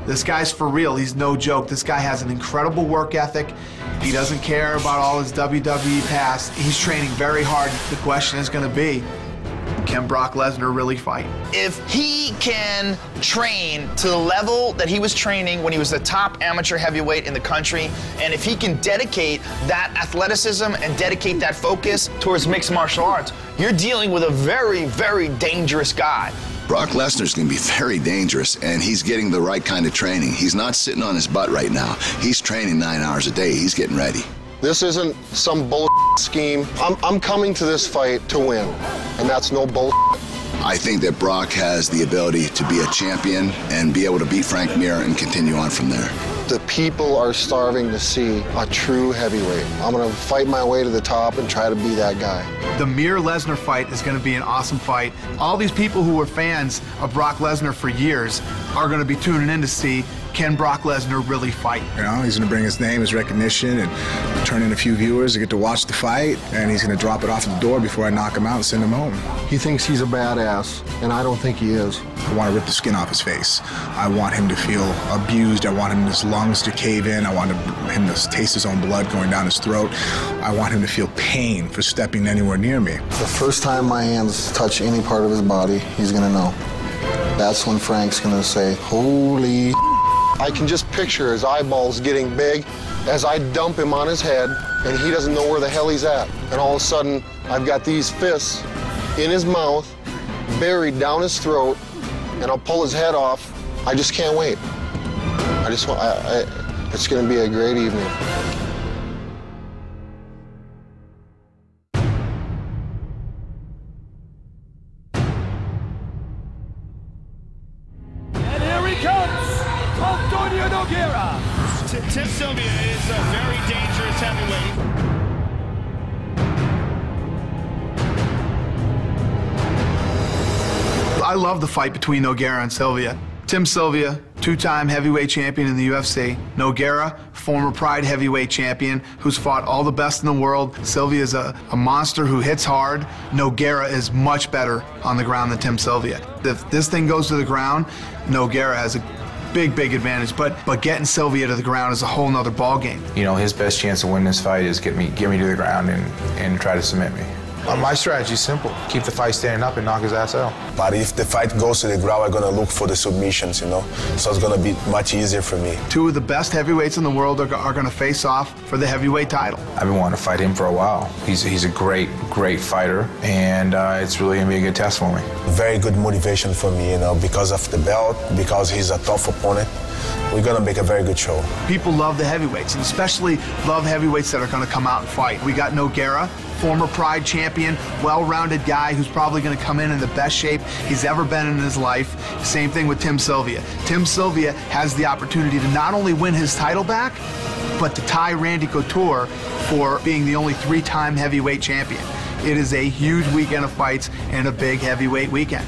This guy's for real. He's no joke. This guy has an incredible work ethic. He doesn't care about all his WWE past. He's training very hard. The question is going to be, can Brock Lesnar really fight? If he can train to the level that he was training when he was the top amateur heavyweight in the country, and if he can dedicate that athleticism and dedicate that focus towards mixed martial arts, you're dealing with a very, very dangerous guy. Brock Lesnar's going to be very dangerous, and he's getting the right kind of training. He's not sitting on his butt right now. He's training 9 hours a day. He's getting ready. This isn't some bullshit scheme. I'm coming to this fight to win, and that's no bullshit. I think that Brock has the ability to be a champion and be able to beat Frank Mir and continue on from there. The people are starving to see a true heavyweight. I'm going to fight my way to the top and try to be that guy. The Mir-Lesnar fight is going to be an awesome fight. All these people who were fans of Brock Lesnar for years are going to be tuning in to see, can Brock Lesnar really fight? You know, he's going to bring his name, his recognition, and turn in a few viewers to get to watch the fight, and he's going to drop it off at the door before I knock him out and send him home. He thinks he's a badass, and I don't think he is. I want to rip the skin off his face. I want him to feel abused. I want his lungs to cave in. I want him to taste his own blood going down his throat. I want him to feel pain for stepping anywhere near me. The first time my hands touch any part of his body, he's going to know. That's when Frank's going to say, holy. I can just picture his eyeballs getting big as I dump him on his head, and he doesn't know where the hell he's at. And all of a sudden, I've got these fists in his mouth, buried down his throat, and I'll pull his head off. I just can't wait. It's going to be a great evening. Tim Sylvia is a very dangerous heavyweight. I love the fight between Nogueira and Sylvia. Tim Sylvia, two-time heavyweight champion in the UFC. Nogueira, former Pride heavyweight champion who's fought all the best in the world. Sylvia is a monster who hits hard. Nogueira is much better on the ground than Tim Sylvia. If this thing goes to the ground, Nogueira has a big advantage, but getting Sylvia to the ground is a whole nother ball game. You know, his best chance to win this fight is get me to the ground and try to submit me. My strategy is simple: keep the fight standing up and knock his ass out. But if the fight goes to the ground, I'm gonna look for the submissions, you know, so it's gonna be much easier for me. Two of the best heavyweights in the world are gonna face off for the heavyweight title. I've been wanting to fight him for a while. He's a great fighter, and it's really gonna be a good test for me. Very good motivation for me, you know, because of the belt, because he's a tough opponent. We're gonna make a very good show. People love the heavyweights, and especially love heavyweights that are gonna come out and fight. We got Nogueira, former Pride champion, well-rounded guy who's probably gonna come in the best shape he's ever been in his life. Same thing with Tim Sylvia. Tim Sylvia has the opportunity to not only win his title back, but to tie Randy Couture for being the only three-time heavyweight champion. It is a huge weekend of fights and a big heavyweight weekend.